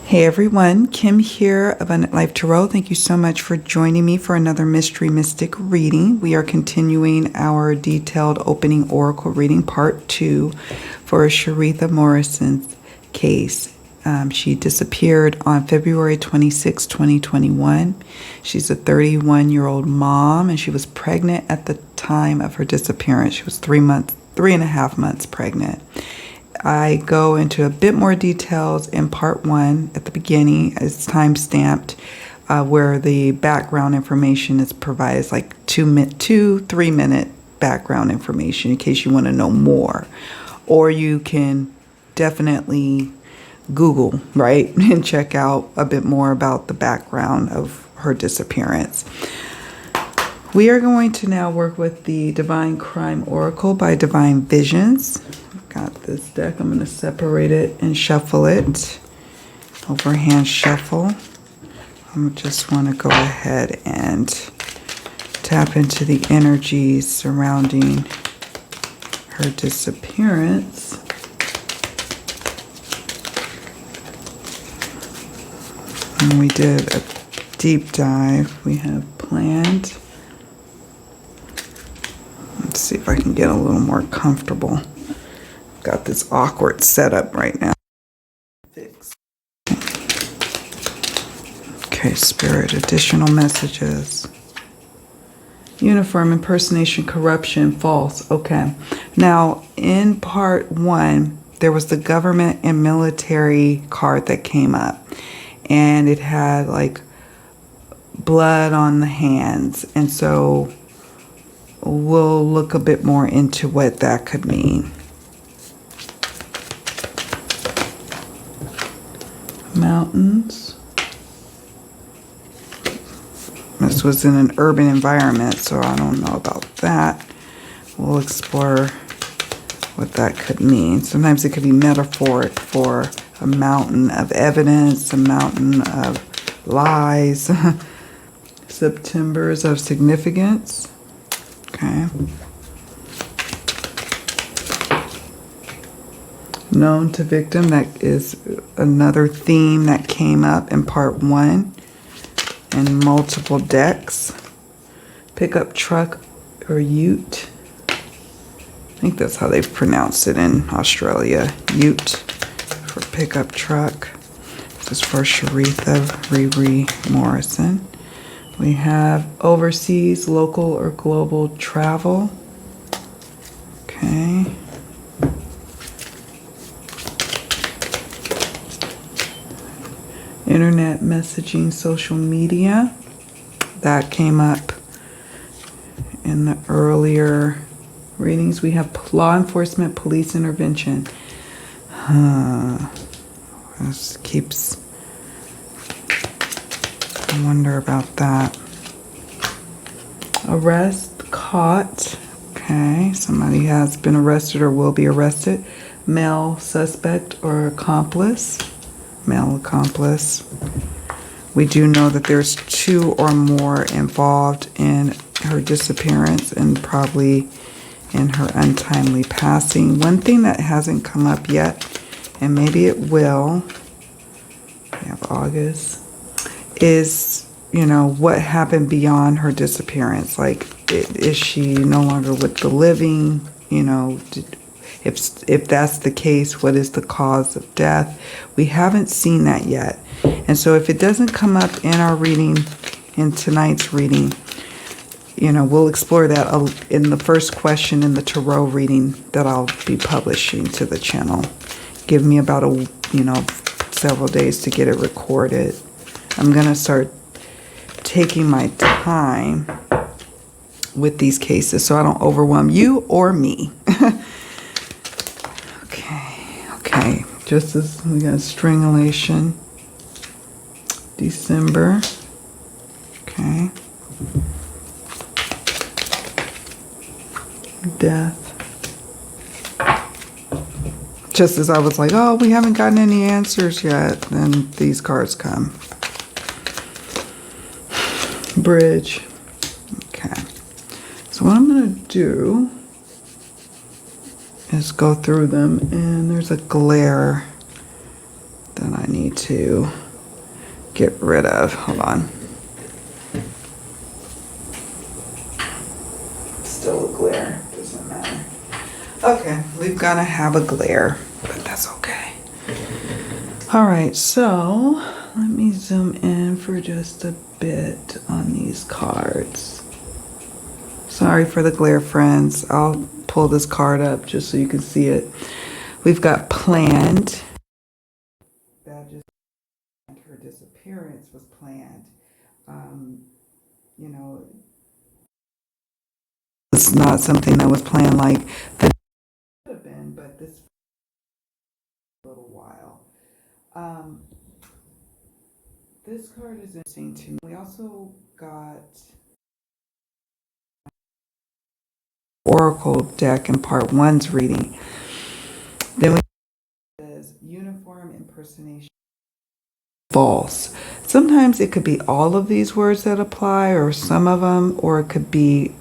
Hey everyone, Kim here of Abundant Life Tarot. Thank you so much for joining me for another Mystery Mystic reading. We are continuing our detailed opening oracle reading part 2 for CHERETHA Morrison's case. She disappeared on February 26, 2021. She's a 31-year-old mom and she was pregnant at the time of her disappearance. She was 3.5 months pregnant. I go into a bit more details in part 1 at the beginning. It's time stamped where the background information is provided. It's like 3 minute background information in case you want to know more. Or you can definitely Google, right, and check out a bit more about the background of her disappearance. We are going to now work with the Divine Crime Oracle by Divine Visions. Got this deck. I'm going to separate it and shuffle it. Overhand shuffle. I just want to go ahead and tap into the energies surrounding her disappearance. And we did a deep dive we have planned. Let's see if I can get a little more comfortable. Got this awkward setup right now. Okay, Spirit, additional messages. Uniform, impersonation, corruption, false. Okay. Now, in part 1, there was the government and military card that came up. And it had like blood on the hands. And so we'll look a bit more into what that could mean. Mountains. This was in an urban environment, so I don't know about that. We'll explore what that could mean. Sometimes it could be metaphoric for a mountain of evidence, a mountain of lies. September's of significance. Okay. Known to victim, that is another theme that came up in part 1 in multiple decks. Pickup truck or ute. I think that's how they pronounce it in Australia. Ute for pickup truck. This is for CHERETHA Morrison. We have overseas, local, or global travel. Okay. Internet messaging, social media. That came up in the earlier readings. We have law enforcement, police intervention. This keeps... I wonder about that. Arrest, caught. Okay, somebody has been arrested or will be arrested. Male suspect or accomplice. Male accomplice. We do know that there's 2 or more involved in her disappearance and probably in her untimely passing. One thing that hasn't come up yet, and maybe it will, we have August, is, you know, what happened beyond her disappearance. Like, is she no longer with the living? You know, if that's the case, what is the cause of death? We haven't seen that yet. And so if it doesn't come up in our reading, in tonight's reading, you know, we'll explore that in the first question in the tarot reading that I'll be publishing to the channel. Give me about several days to get it recorded. I'm going to start taking my time with these cases so I don't overwhelm you or me. Okay, just as we got strangulation, December, okay, death. Just as I was like, oh, we haven't gotten any answers yet, then these cards come. Bridge. Okay, so what I'm going to do is go through them, and there's a glare that I need to get rid of. Hold on. Still a glare, doesn't matter. Okay, we've got to have a glare, but that's okay. All right, so let me zoom in for just a bit on these cards. Sorry for the glare, friends. I'll pull this card up just so you can see it. We've got planned. That just her disappearance was planned. You know, it's not something that was planned like that could have been, but this a little while. This card is interesting to me. We also got Oracle deck in part one's reading. Then we says uniform impersonation false. Sometimes it could be all of these words that apply, or some of them, or it could be,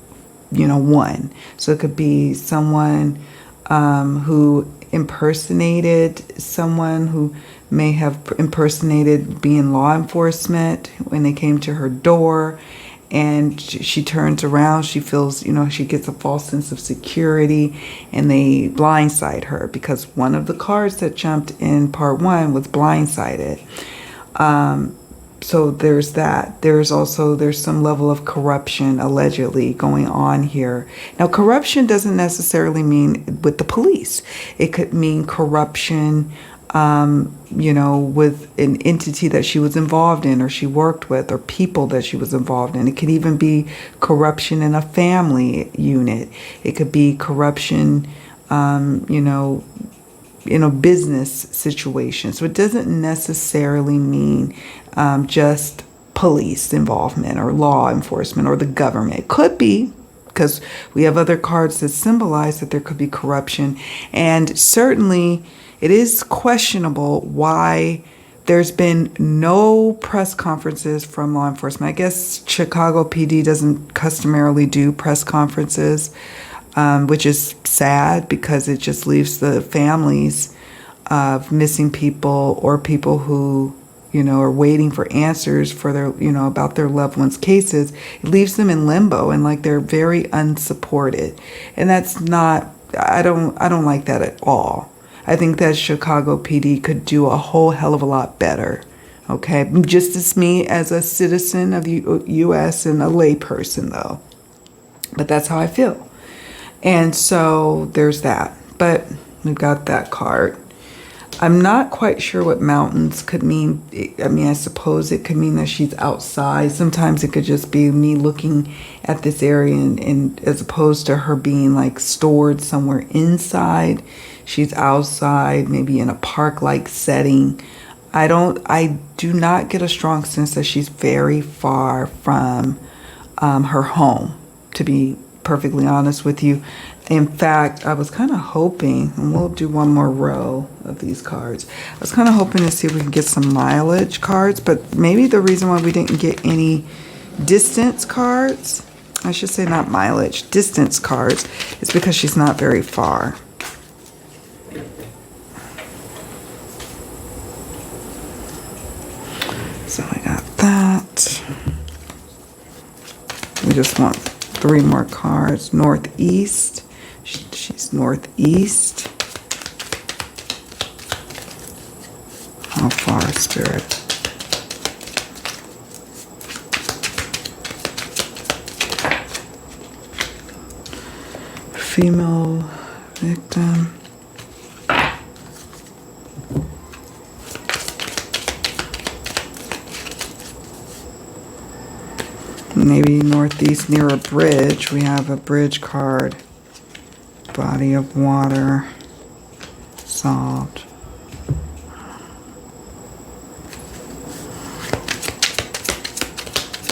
you know, one. So it could be someone who impersonated someone who may have impersonated being law enforcement when they came to her door, and she turns around, she feels, you know, she gets a false sense of security, and they blindside her because one of the cards that jumped in part one was blindsided. So there's that. There's some level of corruption allegedly going on here. Now, corruption doesn't necessarily mean with the police. It could mean corruption, you know, with an entity that she was involved in or she worked with, or people that she was involved in. It could even be corruption in a family unit. It could be corruption, you know, in a business situation. So it doesn't necessarily mean just police involvement or law enforcement or the government. It could be, because we have other cards that symbolize that there could be corruption. And certainly it is questionable why there's been no press conferences from law enforcement. I guess Chicago PD doesn't customarily do press conferences, which is sad because it just leaves the families of missing people or people who, you know, are waiting for answers for their, you know, about their loved ones' cases. It leaves them in limbo and like they're very unsupported. And that's not, I don't like that at all. I think that Chicago PD could do a whole hell of a lot better. Okay, just as me as a citizen of the U.S. and a layperson, though. But that's how I feel. And so there's that. But we've got that card. I'm not quite sure what mountains could mean. I mean, I suppose it could mean that she's outside. Sometimes it could just be me looking at this area and as opposed to her being like stored somewhere inside. She's outside, maybe in a park-like setting. I do not get a strong sense that she's very far from her home, to be perfectly honest with you. In fact, I was kind of hoping, and we'll do one more row of these cards. I was kind of hoping to see if we can get some mileage cards, but maybe the reason why we didn't get any distance cards, I should say not mileage, distance cards, is because she's not very far. So I got that. We just want 3 more cards. Northeast. She's northeast. How far, Spirit? Female victim. Maybe northeast near a bridge. We have a bridge card. Body of water. Salt.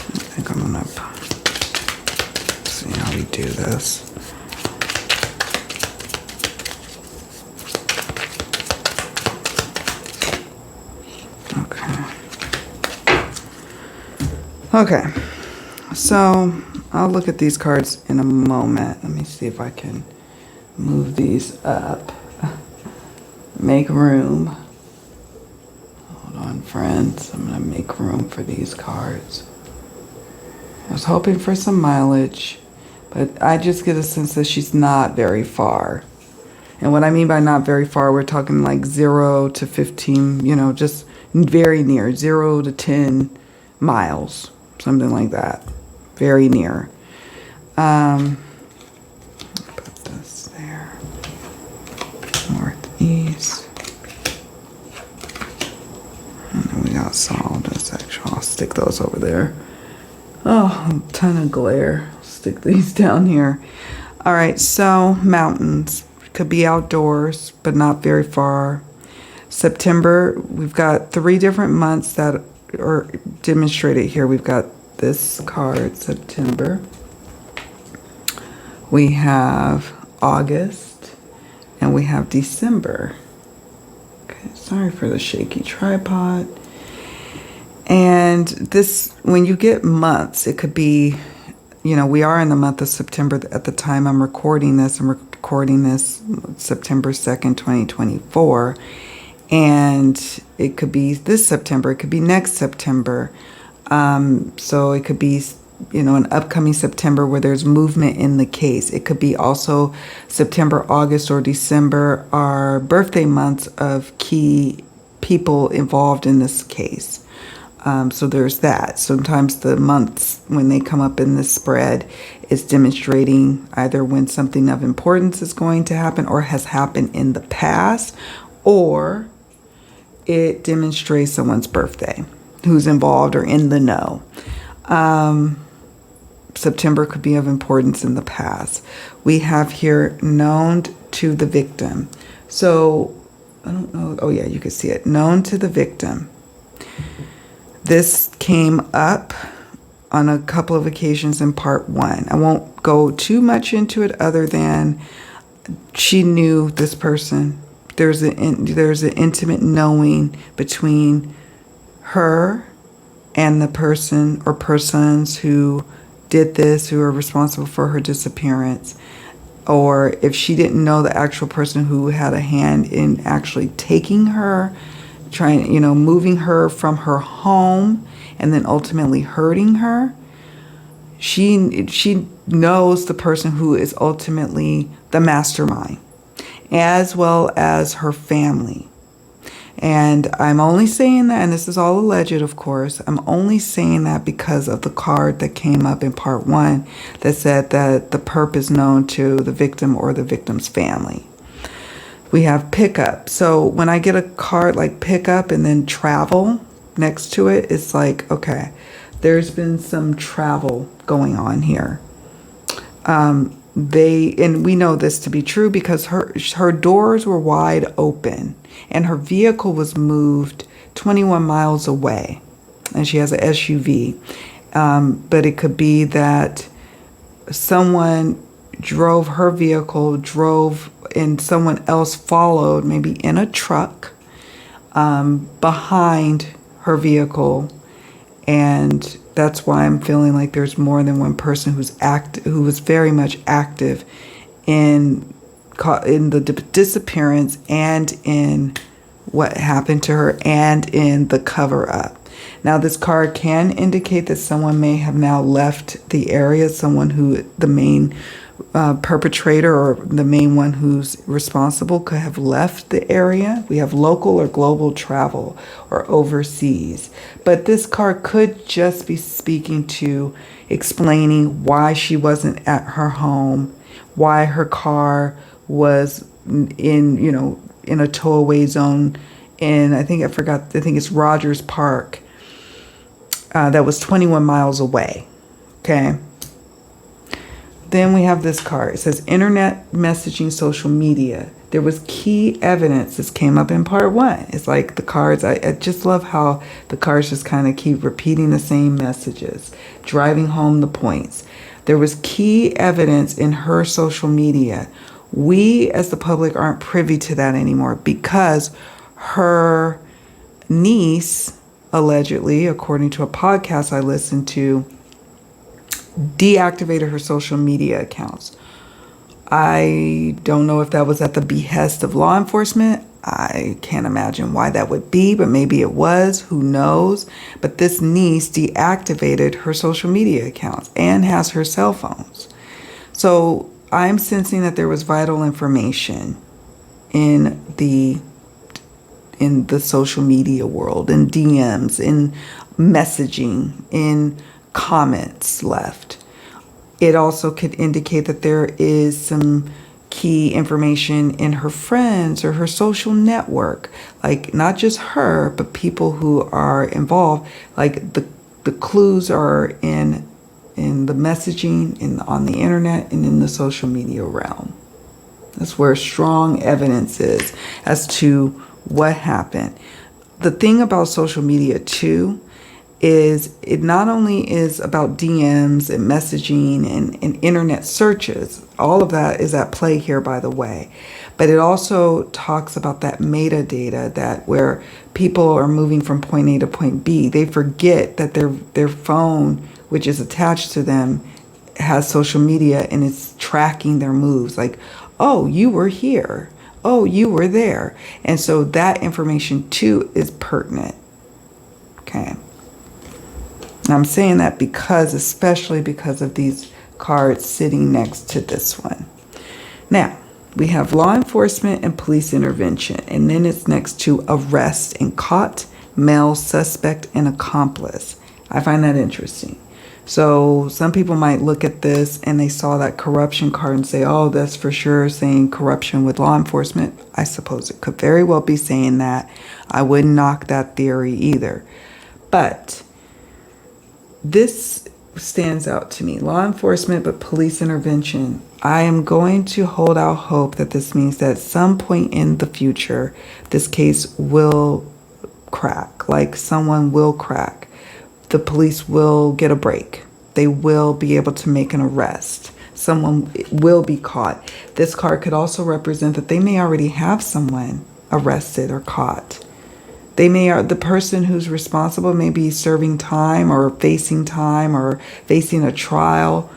I think I'm gonna see how we do this. Okay. So I'll look at these cards in a moment. Let me see if I can move these up. Make room. friends. I'm going to make room for these cards. I was hoping for some mileage, but I just get a sense that she's not very far. And what I mean by not very far, we're talking like 0 to 15, just very near, 0 to 10 miles, something like that. Very near. Put this there. Northeast. And then we got solid sexual. I'll stick those over there. Oh, a ton of glare. I'll stick these down here. All right, so mountains. Could be outdoors, but not very far. September, we've got 3 different months that are demonstrated here. We've got this card, September. We have August, and we have December. Okay, sorry for the shaky tripod. And this, when you get months, it could be, we are in the month of September at the time I'm recording this. I'm recording this September 2nd, 2024. And it could be this September. It could be next September. So it could be, an upcoming September where there's movement in the case. It could be also September, August, or December are birthday months of key people involved in this case. So there's that. Sometimes the months when they come up in this spread is demonstrating either when something of importance is going to happen or has happened in the past, or it demonstrates someone's birthday, who's involved or in the know. September could be of importance in the past. We have here known to the victim. So, I don't know. Oh, yeah, you can see it. Known to the victim. This came up on a couple of occasions in part 1. I won't go too much into it other than she knew this person. There's an intimate knowing between her and the person or persons who did this, who are responsible for her disappearance. Or if she didn't know the actual person who had a hand in actually taking her, moving her from her home and then ultimately hurting her, she knows the person who is ultimately the mastermind, as well as her family. And I'm only saying that, and this is all alleged, of course, I'm only saying that because of the card that came up in part 1 that said that the perp is known to the victim or the victim's family. We have pickup. So when I get a card like pickup and then travel next to it, it's like, okay, there's been some travel going on here. And we know this to be true because her doors were wide open and her vehicle was moved 21 miles away, and she has an SUV. But it could be that someone drove her vehicle, and someone else followed, maybe in a truck, behind her vehicle. And that's why I'm feeling like there's more than one person who was very much active in the disappearance and in what happened to her and in the cover-up. Now, this card can indicate that someone may have now left the area, someone who the main perpetrator or the main one who's responsible could have left the area. We have local or global travel or overseas. But this card could just be speaking to explaining why she wasn't at her home, why her car was in a tow-away zone in, I think it's Rogers Park, that was 21 miles away. Okay. Then we have this card. It says internet messaging, social media. There was key evidence. This came up in part 1. It's like the cards. I just love how the cards just kind of keep repeating the same messages, driving home the points. There was key evidence in her social media. We as the public aren't privy to that anymore because her niece, allegedly, according to a podcast I listened to, deactivated her social media accounts. I don't know if that was at the behest of law enforcement. I can't imagine why that would be, but maybe it was, who knows. But this niece deactivated her social media accounts and has her cell phones. So I'm sensing that there was vital information in the social media world, in DMs, in messaging, in comments left. It also could indicate that there is some key information in her friends or her social network, like not just her, but people who are involved. Like the clues are in the messaging, on the internet, and in the social media realm. That's where strong evidence is as to what happened. The thing about social media too is it not only is about DMs and messaging and internet searches. All of that is at play here, by the way. But it also talks about that metadata, that where people are moving from point A to point B, they forget that their phone, which is attached to them, has social media and it's tracking their moves. Like, oh, you were here. Oh, you were there. And so that information too is pertinent. Okay. I'm saying that especially because of these cards sitting next to this one. Now, we have law enforcement and police intervention, and then it's next to arrest and caught, male suspect and accomplice. I find that interesting. So some people might look at this and they saw that corruption card and say, oh, that's for sure saying corruption with law enforcement. I suppose it could very well be saying that. I wouldn't knock that theory either. But this stands out to me. Law enforcement, but police intervention. I am going to hold out hope that this means that at some point in the future, this case will crack. Like someone will crack. The police will get a break. They will be able to make an arrest. Someone will be caught. This card could also represent that they may already have someone arrested or caught. The person who's responsible may be serving time or facing a trial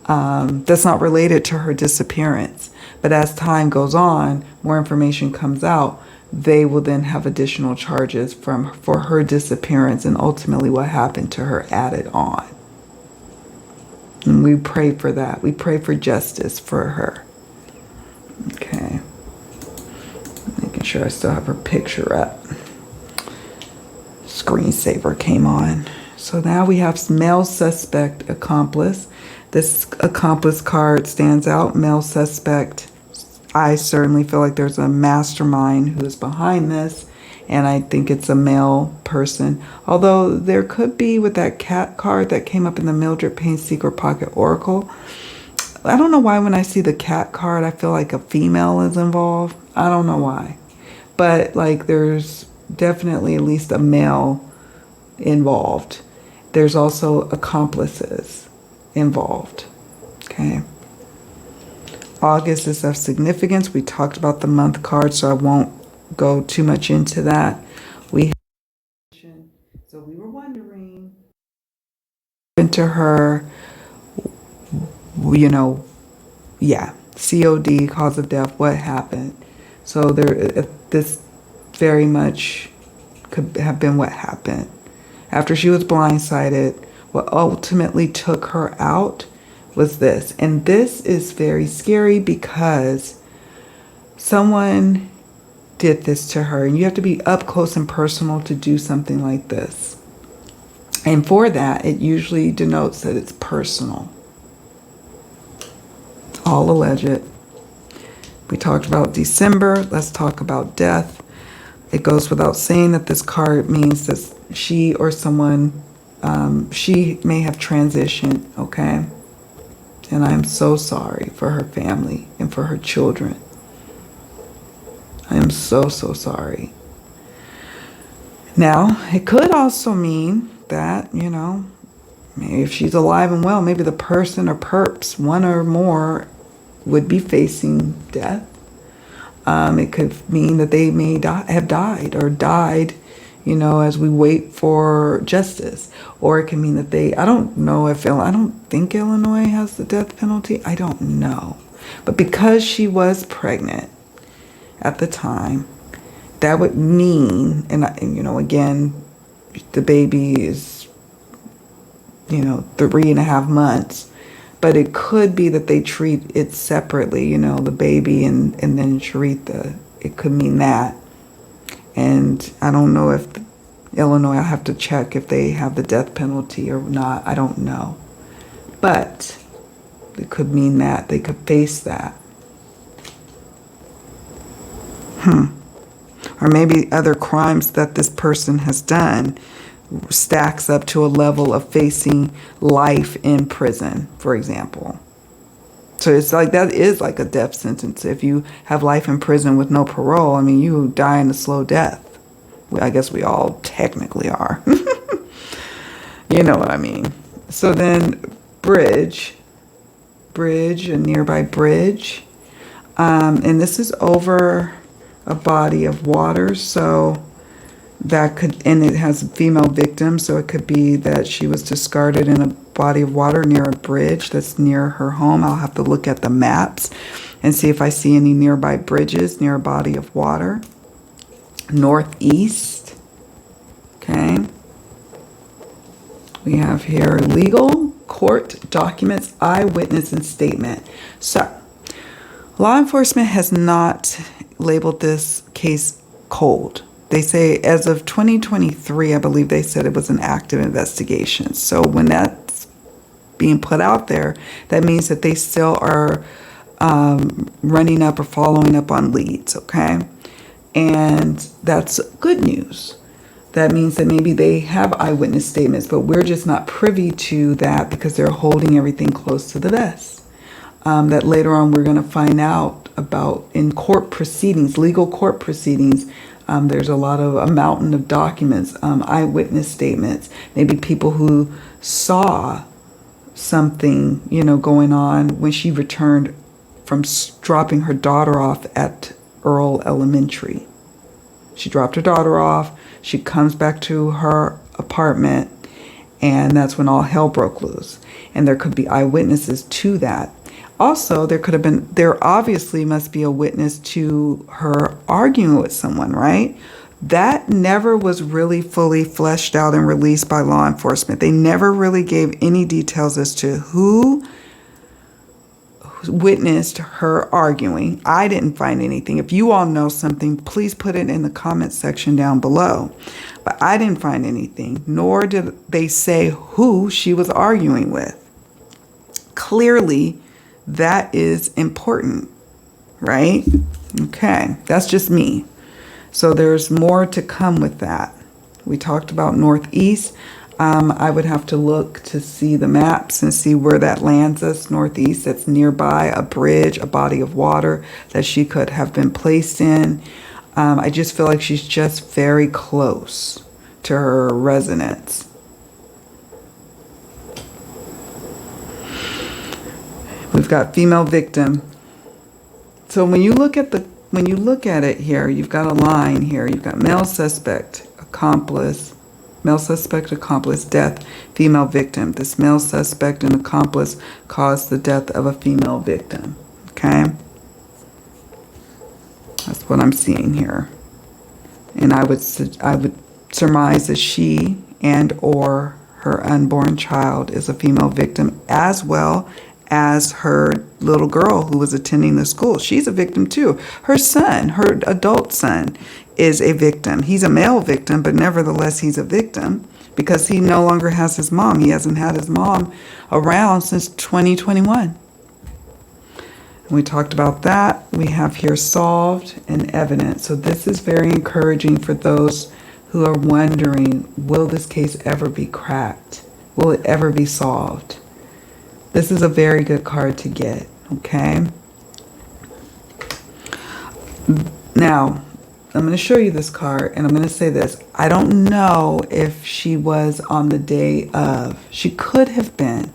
that's not related to her disappearance. But as time goes on, more information comes out. They will then have additional charges for her disappearance and ultimately what happened to her added on. And we pray for that. We pray for justice for her. Okay. Making sure I still have her picture up. Screensaver came on. So now we have male suspect, accomplice. This accomplice card stands out. Male suspect. I certainly feel like there's a mastermind who is behind this, and I think it's a male person. Although there could be, with that cat card that came up in the Mildred Payne's Secret Pocket Oracle, I don't know why when I see the cat card I feel like a female is involved. I don't know why. But like there's definitely at least a male involved. There's also accomplices involved. Okay. August is of significance. We talked about the month card, so I won't go too much into that. So we were wondering into her, COD, cause of death, what happened. So this very much could have been what happened. After she was blindsided, what ultimately took her out was this. And this is very scary because someone did this to her. And you have to be up close and personal to do something like this. And for that, it usually denotes that it's personal. It's all alleged. We talked about December. Let's talk about death. It goes without saying that this card means that she or someone, she may have transitioned, okay? And I am so sorry for her family and for her children. I am so, so sorry. Now, it could also mean that, maybe if she's alive and well, maybe the person or perps, one or more, would be facing death. It could mean that they may have died as we wait for justice. Or it can mean that I don't think Illinois has the death penalty. I don't know. But because she was pregnant at the time, that would mean, and you know, again, the baby is, you know, 3.5 months, but it could be that they treat it separately, you know, the baby and then Cheretha. It could mean that. And I don't know if Illinois, I'll have to check if they have the death penalty or not. I don't know. But it could mean that. They could face that. Or maybe other crimes that this person has done stacks up to a level of facing life in prison, for example. So it's like, that is like a death sentence. If you have life in prison with no parole, I mean, you die in a slow death. I guess we all technically are. You know what I mean? So then bridge, a nearby bridge. And this is over a body of water. So that could, and it has a female victim. So it could be that she was discarded in a body of water near a bridge that's near her home. I'll have to look at the maps and see if I see any nearby bridges near a body of water. Northeast. Okay. We have here legal, court documents, eyewitness, and statement. So, law enforcement has not labeled this case cold. They say as of 2023, I believe they said it was an active investigation. So when that's being put out there, that means that they still are running up or following up on leads, okay? And that's good news. That means that maybe they have eyewitness statements, but we're just not privy to that because they're holding everything close to the vest. That later on we're going to find out about in court proceedings, legal court proceedings. There's a mountain of documents, eyewitness statements, maybe people who saw something, you know, going on when she returned from dropping her daughter off at Earle Elementary. She dropped her daughter off. She comes back to her apartment, and that's when all hell broke loose. And there could be eyewitnesses to that. Also, there obviously must be a witness to her arguing with someone, right? That never was really fully fleshed out and released by law enforcement. They never really gave any details as to who witnessed her arguing. I didn't find anything. If you all know something, please put it in the comment section down below. But I didn't find anything, nor did they say who she was arguing with. Clearly, that is important, right? Okay, that's just me. So there's more to come with that. We talked about Northeast. I would have to look to see the maps and see where that lands us. Northeast, that's nearby a bridge, a body of water that she could have been placed in. I just feel like she's just very close to her residence. We've got female victim. So when you look at it here, you've got a line here. You've got male suspect, accomplice, death, female victim. This male suspect and accomplice caused the death of a female victim. Okay? That's what I'm seeing here. And I would surmise that she and or her unborn child is a female victim, as well as her little girl who was attending the school. She's a victim too. Her son, her adult son, is a victim. He's a male victim, but nevertheless he's a victim because he no longer has his mom. He hasn't had his mom around since 2021. And we talked about that. We have here solved and evidence. So this is very encouraging for those who are wondering, will this case ever be cracked? Will it ever be solved? This is a very good card to get, okay? Now, I'm going to show you this card, and I'm going to say this. I don't know if she was on the day of. She could have been.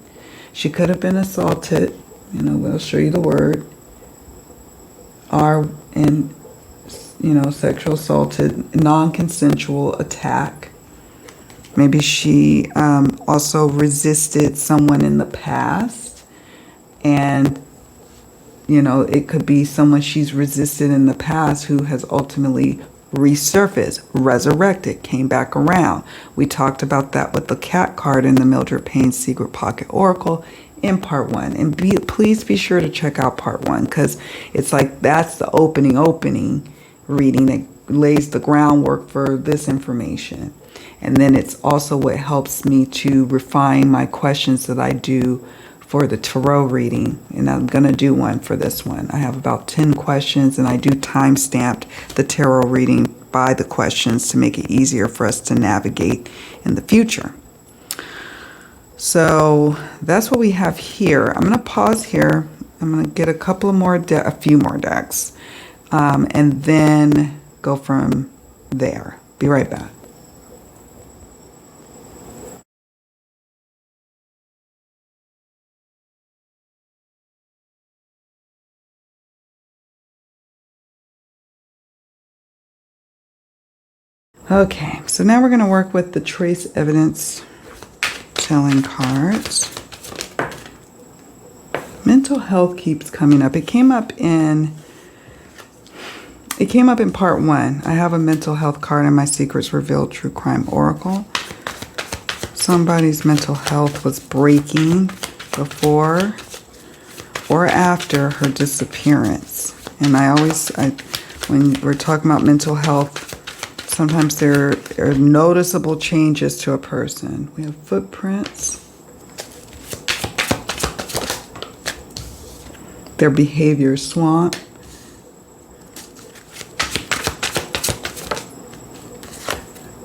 She could have been assaulted. You know, we'll show you the word. Sexual assaulted, non-consensual attack. Maybe she also resisted someone in the past. And, you know, it could be someone she's resisted in the past who has ultimately resurfaced, resurrected, came back around. We talked about that with the cat card in the Mildred Payne Secret Pocket Oracle in part 1. And please be sure to check out part 1, because it's like that's the opening reading that lays the groundwork for this information. And then it's also what helps me to refine my questions that I do for the tarot reading. And I'm going to do one for this one. I have about 10 questions, and I do time-stamped the tarot reading by the questions to make it easier for us to navigate in the future. So that's what we have here. I'm going to pause here. I'm going to get a few more decks, and then go from there. Be right back. Okay, so now we're going to work with the trace evidence telling cards. Mental health keeps coming up. It came up in part 1. I have a mental health card in my Secrets Revealed True Crime Oracle. Somebody's mental health was breaking before or after her disappearance. And when we're talking about mental health, sometimes there are noticeable changes to a person. We have footprints. Their behavior swamp.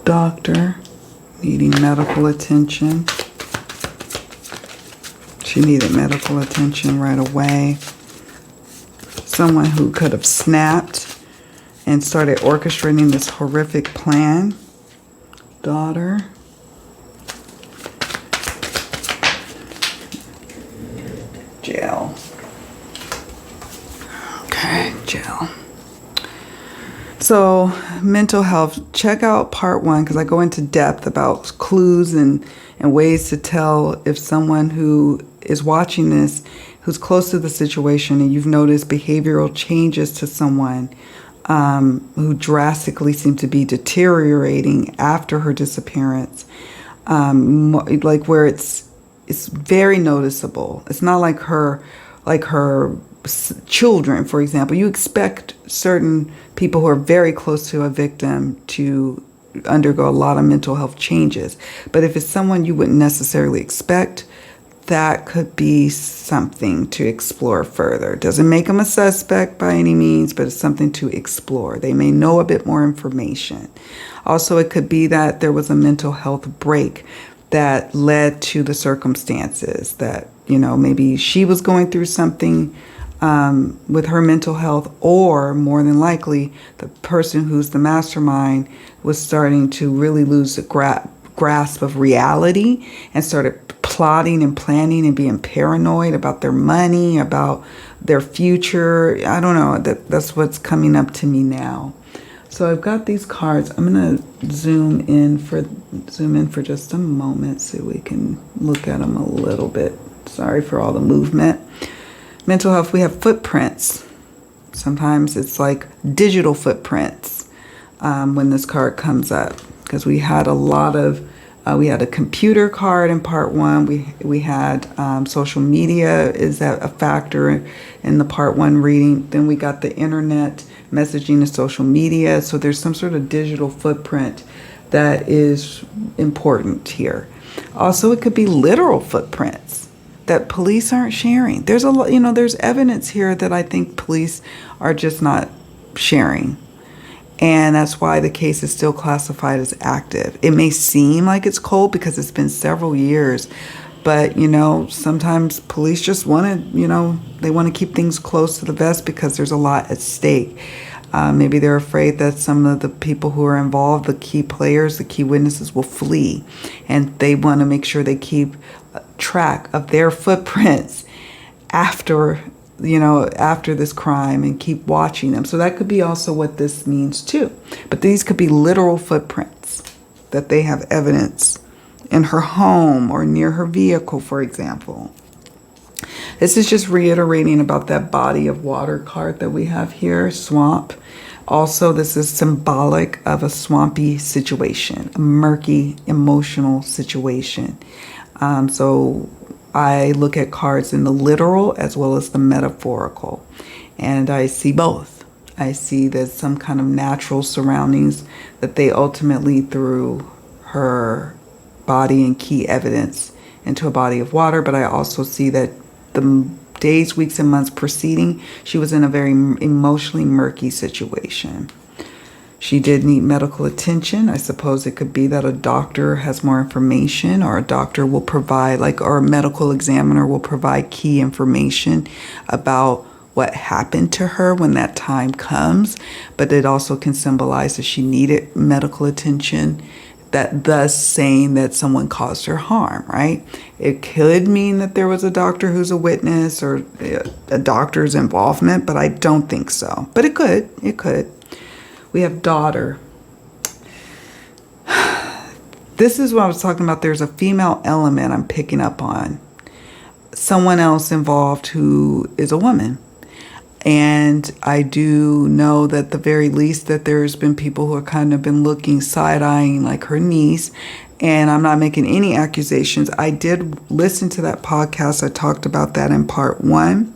Doctor needing medical attention. She needed medical attention right away. Someone who could have snapped and started orchestrating this horrific plan. Daughter. Jail. Okay, jail. So, mental health, check out part 1, because I go into depth about clues and ways to tell if someone who is watching this, who's close to the situation, and you've noticed behavioral changes to someone who drastically seem to be deteriorating after her disappearance, like where it's very noticeable. It's not like her children, for example. You expect certain people who are very close to a victim to undergo a lot of mental health changes, but if it's someone you wouldn't necessarily expect, that could be something to explore further. Doesn't make them a suspect by any means, but it's something to explore. They may know a bit more information. Also, it could be that there was a mental health break that led to the circumstances that, maybe she was going through something with her mental health, or more than likely, the person who's the mastermind was starting to really lose the grasp of reality and started plotting and planning and being paranoid about their money, about their future. I don't know. That's what's coming up to me now. So I've got these cards. I'm gonna zoom in for just a moment so we can look at them a little bit. Sorry for all the movement. Mental health, we have footprints. Sometimes it's like digital footprints when this card comes up, because we had a lot of we had a computer card in part 1. We had social media is that a factor in the part 1 reading. Then we got the internet, messaging and social media. So there's some sort of digital footprint that is important here. Also, it could be literal footprints that police aren't sharing. There's a lot, there's evidence here that I think police are just not sharing. And that's why the case is still classified as active. It may seem like it's cold because it's been several years, but, sometimes police just want to, they want to keep things close to the vest because there's a lot at stake. Maybe they're afraid that some of the people who are involved, the key players, the key witnesses, will flee. And they want to make sure they keep track of their footprints after this crime and keep watching them. So that could be also what this means too. But these could be literal footprints that they have evidence in her home or near her vehicle, for example. This is just reiterating about that body of water card that we have here, swamp. Also, this is symbolic of a swampy situation, a murky emotional situation. So I look at cards in the literal as well as the metaphorical, and I see both. I see there's some kind of natural surroundings that they ultimately threw her body and key evidence into a body of water, but I also see that the days, weeks, and months preceding, she was in a very emotionally murky situation. She did need medical attention. I suppose it could be that a doctor has more information, or a doctor will provide, or a medical examiner will provide key information about what happened to her when that time comes. But it also can symbolize that she needed medical attention, that thus saying that someone caused her harm, right? It could mean that there was a doctor who's a witness, or a doctor's involvement, but I don't think so. But it could. We have daughter. This is what I was talking about. There's a female element I'm picking up on. Someone else involved who is a woman. And I do know that at the very least that there's been people who have kind of been looking, side-eyeing like her niece. And I'm not making any accusations. I did listen to that podcast. I talked about that in part 1.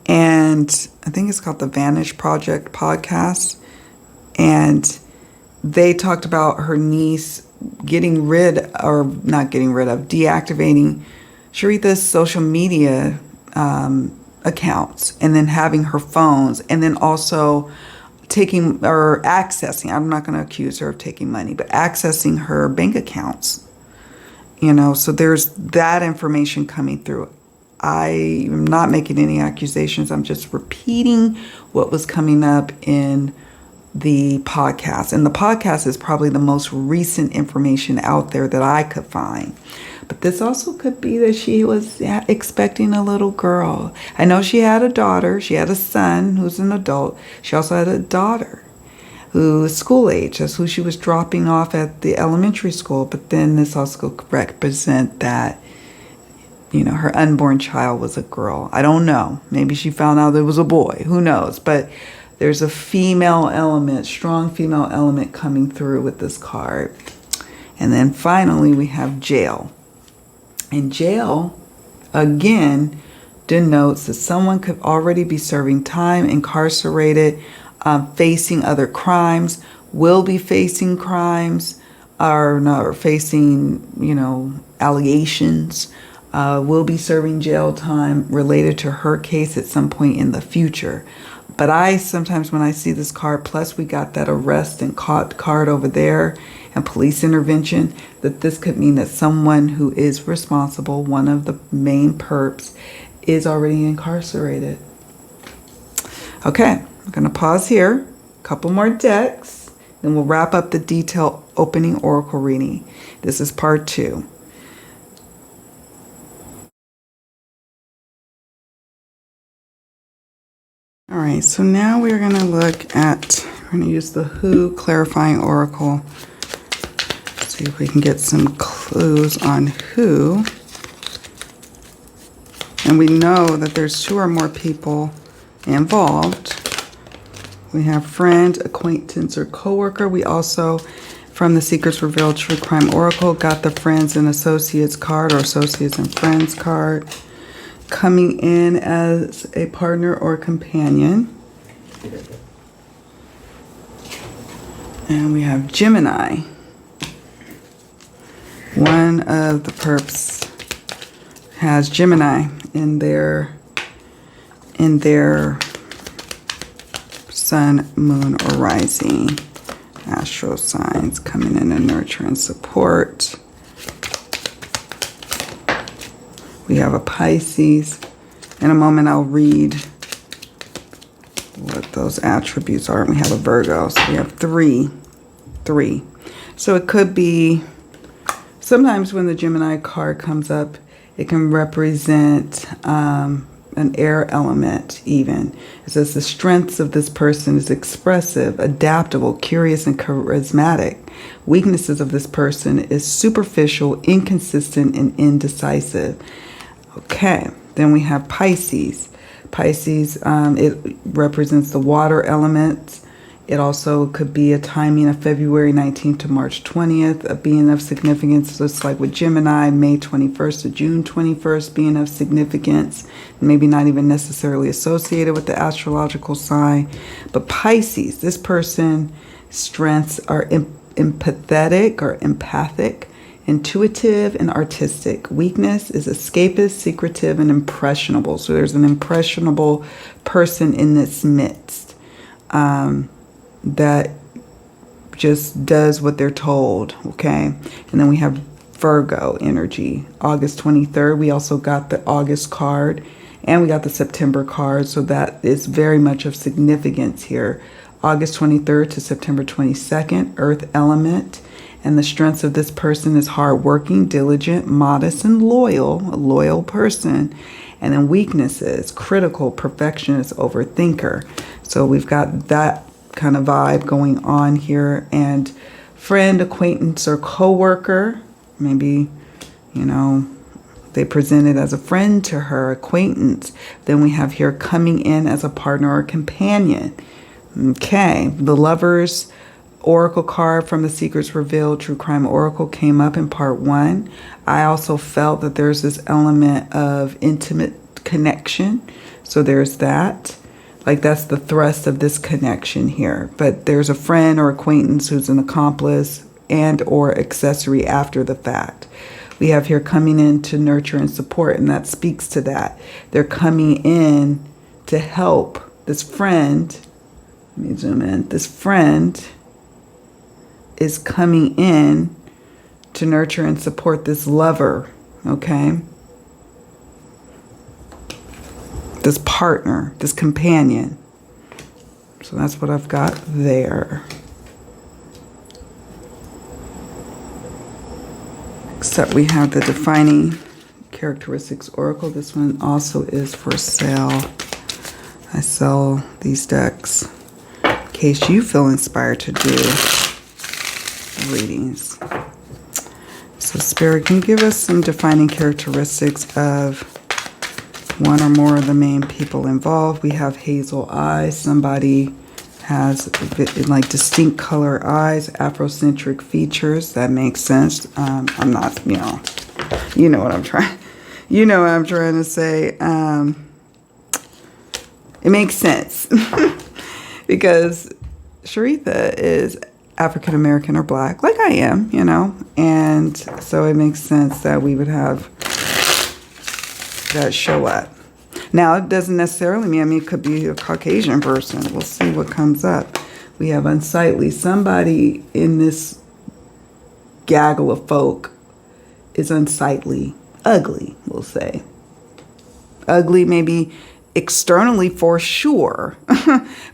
And I think it's called the Vantage Project podcast. And they talked about her niece deactivating CHERETHA's social media accounts, and then having her phones, and then also taking or accessing, I'm not going to accuse her of taking money, but accessing her bank accounts. So there's that information coming through. I am not making any accusations. I'm just repeating what was coming up in the podcast. And the podcast is probably the most recent information out there that I could find. But this also could be that she was expecting a little girl. I know she had a daughter. She had a son who's an adult. She also had a daughter who is school age. That's who she was dropping off at the elementary school. But then this also could represent that her unborn child was a girl. I don't know. Maybe she found out it was a boy. Who knows? But there's a female element, strong female element coming through with this card. And then finally we have jail. And jail, again, denotes that someone could already be serving time, incarcerated, facing other crimes, will be facing crimes, or facing, allegations. Will be serving jail time related to her case at some point in the future. But I sometimes, when I see this card, plus we got that arrest and caught card over there and police intervention, that this could mean that someone who is responsible, one of the main perps, is already incarcerated. Okay, I'm going to pause here. A couple more decks. Then we'll wrap up the detailed opening oracle reading. This is part 2. All right, so now we're going to we're going to use the Who Clarifying Oracle. See if we can get some clues on who. And we know that there's 2 or more people involved. We have friend, acquaintance, or coworker. We also, from the Secrets Revealed True Crime Oracle, got the Friends and Associates card, or Associates and Friends card, coming in as a partner or companion. And we have Gemini. One of the perps has Gemini in their sun, moon, or rising astro signs, coming in to nurture and support. We have a Pisces. In a moment, I'll read what those attributes are. We have a Virgo. So we have 3. So it could be, sometimes when the Gemini card comes up, it can represent an air element even. It says the strengths of this person is expressive, adaptable, curious, and charismatic. Weaknesses of this person is superficial, inconsistent, and indecisive. Okay, then we have Pisces. Pisces, it represents the water element. It also could be a timing of February 19th to March 20th, a being of significance, just like with Gemini, May 21st to June 21st, being of significance, maybe not even necessarily associated with the astrological sign. But Pisces, this person's strengths are empathetic or empathic, intuitive, and artistic. Weakness is escapist, secretive, and impressionable. So there's an impressionable person in this midst. That just does what they're told, okay? And then we have Virgo energy, August 23rd. We also got the August card, and we got the September card, so that is very much of significance here. August 23rd to September 22nd, Earth element, and the strengths of this person is hardworking, diligent, modest, and loyal, a loyal person. And then weaknesses, critical, perfectionist, overthinker. So we've got that kind of vibe going on here. And friend, acquaintance, or coworker, maybe, you know, they presented as a friend to her, acquaintance. Then we have here coming in as a partner or companion. Okay, the Lovers Oracle card from the Secrets Revealed True Crime Oracle came up in part 1. I also felt that there's this element of intimate connection. So there's that. Like, that's the thrust of this connection here. But there's a friend or acquaintance who's an accomplice and or accessory after the fact. We have here coming in to nurture and support, and that speaks to that. They're coming in to help. This friend, let me zoom in. This friend is coming in to nurture and support this lover, okay? This partner, this companion. So that's what I've got there. Except we have the Defining Characteristics Oracle. This one also is for sale. I sell these decks in case you feel inspired to do readings. So Spirit, can you give us some defining characteristics of one or more of the main people involved? We have hazel eyes. Somebody has like distinct color eyes, Afrocentric features. That makes sense. I'm not, you know what I'm trying. You know what I'm trying to say. It makes sense because CHERETHA is African American or Black, like I am, and so it makes sense that we would have that show up. Now, it doesn't necessarily mean, it could be a Caucasian person. We'll see what comes up. We have unsightly. Somebody in this gaggle of folk is unsightly. Ugly, we'll say. Ugly maybe externally for sure,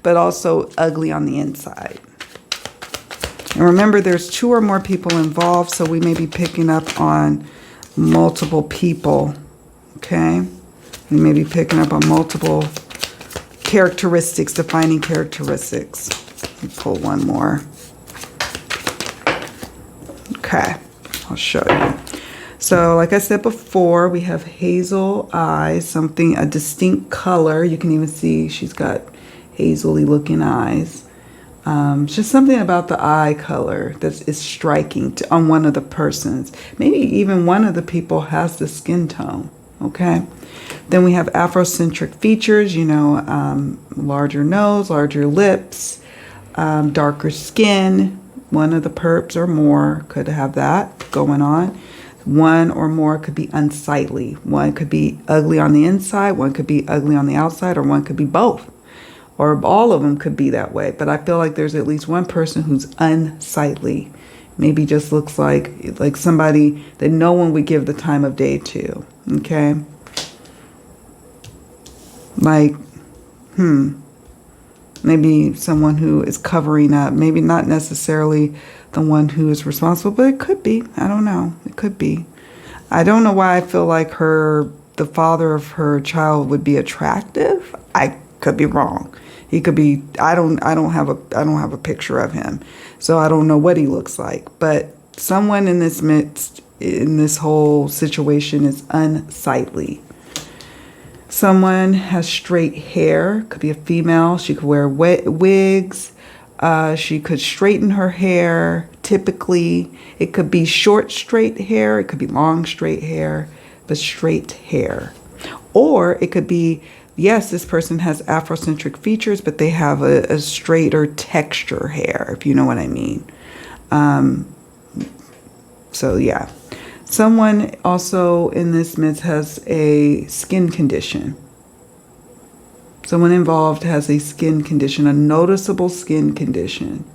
but also ugly on the inside. And remember, there's 2 or more people involved, so we may be picking up on multiple people, okay? We may be picking up on multiple characteristics, defining characteristics. Let me pull one more. Okay, I'll show you. So, like I said before, we have hazel eyes, a distinct color. You can even see she's got hazily looking eyes. Just something about the eye color that is striking on one of the persons. Maybe even one of the people has the skin tone, okay? Then we have Afrocentric features, larger nose, larger lips, darker skin. One of the perps or more could have that going on. One or more could be unsightly. One could be ugly on the inside, one could be ugly on the outside, or one could be both. Or all of them could be that way. But I feel like there's at least one person who's unsightly. Maybe just looks like somebody that no one would give the time of day to. Okay? Like, maybe someone who is covering up. Maybe not necessarily the one who is responsible, but it could be. I don't know. It could be. I don't know why I feel like the father of her child would be attractive. I could be wrong. He could be. I don't have a picture of him, so I don't know what he looks like. But someone in this midst, in this whole situation, is unsightly. Someone has straight hair. Could be a female. She could wear wigs. She could straighten her hair. Typically, it could be short, straight hair. It could be long, straight hair, but straight hair. Or it could be, yes, this person has Afrocentric features, but they have a straighter texture hair, if you know what I mean. So, yeah. Someone also in this midst has a skin condition. Someone involved has a skin condition, a noticeable skin condition.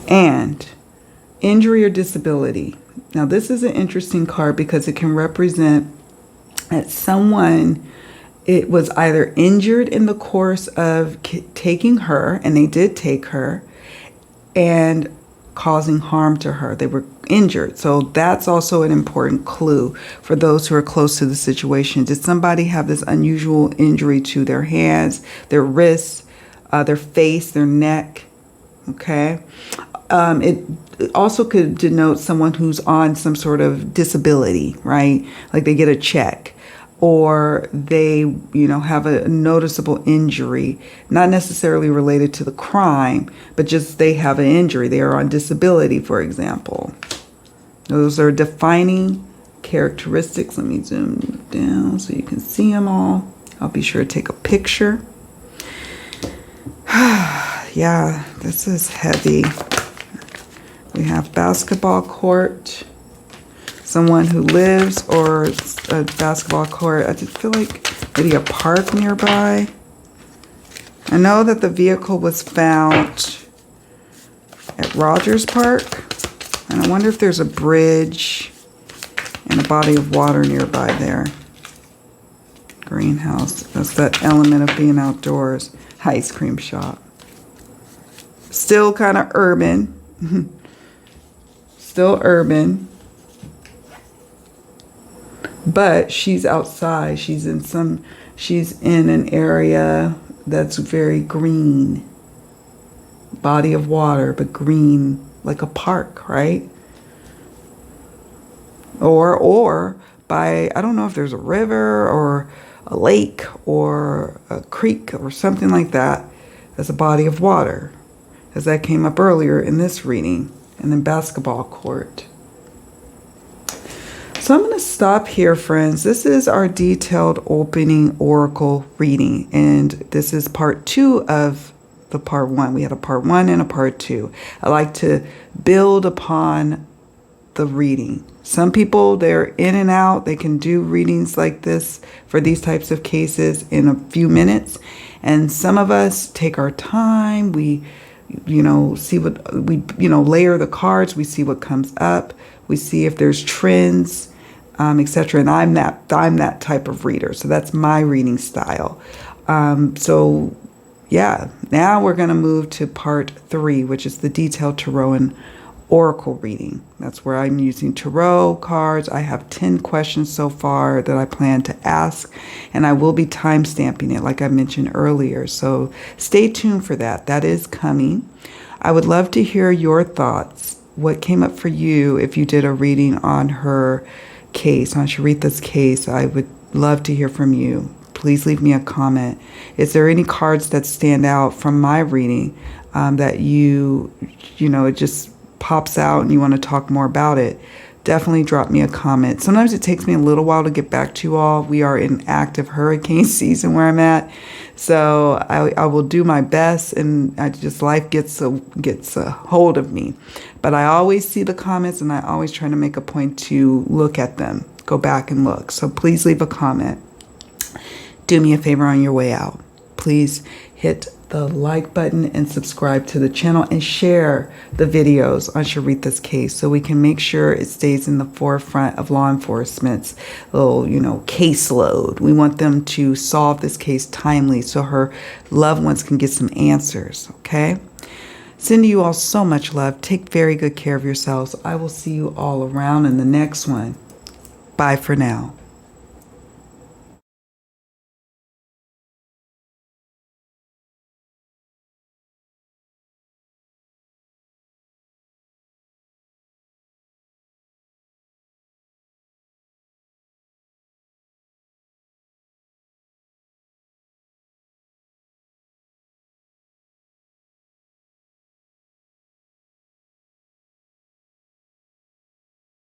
And injury or disability. Now, this is an interesting card because it can represent that someone, it was either injured in the course of taking her, and they did take her, and causing harm to her. They were injured. So that's also an important clue for those who are close to the situation. Did somebody have this unusual injury to their hands, their wrists, their face, their neck? Okay. It also could denote someone who's on some sort of disability, right? Like they get a check, or they, have a noticeable injury, not necessarily related to the crime, but just they have an injury. They are on disability, for example. Those are defining characteristics. Let me zoom down so you can see them all. I'll be sure to take a picture. Yeah, this is heavy. We have basketball court. Someone who lives, or a basketball court. I just feel like maybe a park nearby. I know that the vehicle was found at Rogers Park. And I wonder if there's a bridge and a body of water nearby there. Greenhouse. That's that element of being outdoors. Ice cream shop. Still kind of urban. Still urban. But she's outside. She's in an area that's very green. Body of water, but green, like a park, right? Or by, I don't know if there's a river or a lake or a creek or something like that. That's a body of water, as that came up earlier in this reading. And then basketball court. So I'm going to stop here, friends. This is our detailed opening oracle reading, and this is part 2 of the part 1. We had a part 1 and a part 2. I like to build upon the reading. Some people, they're in and out. They can do readings like this for these types of cases in a few minutes. And some of us take our time. We see what we, layer the cards. We see what comes up. We see if there's trends, etc. And I'm that type of reader. So that's my reading style. So yeah, now we're going to move to part 3, which is the detailed tarot and oracle reading. That's where I'm using tarot cards. I have 10 questions so far that I plan to ask, and I will be time stamping it like I mentioned earlier. So stay tuned for that. That is coming. I would love to hear your thoughts. What came up for you if you did a reading on her case, on Cheretha's case? I would love to hear from you. Please leave me a comment. Is there any cards that stand out from my reading that it just pops out and you want to talk more about it? Definitely drop me a comment. Sometimes it takes me a little while to get back to you all. We are in active hurricane season where I'm at. So I will do my best, and life gets a hold of me. But I always see the comments, and I always try to make a point to look at them, go back and look. So please leave a comment. Do me a favor on your way out. Please hit the like button and subscribe to the channel, and share the videos on Cheretha's case so we can make sure it stays in the forefront of law enforcement's little, caseload. We want them to solve this case timely so her loved ones can get some answers, okay? Sending you all so much love. Take very good care of yourselves. I will see you all around in the next one. Bye for now.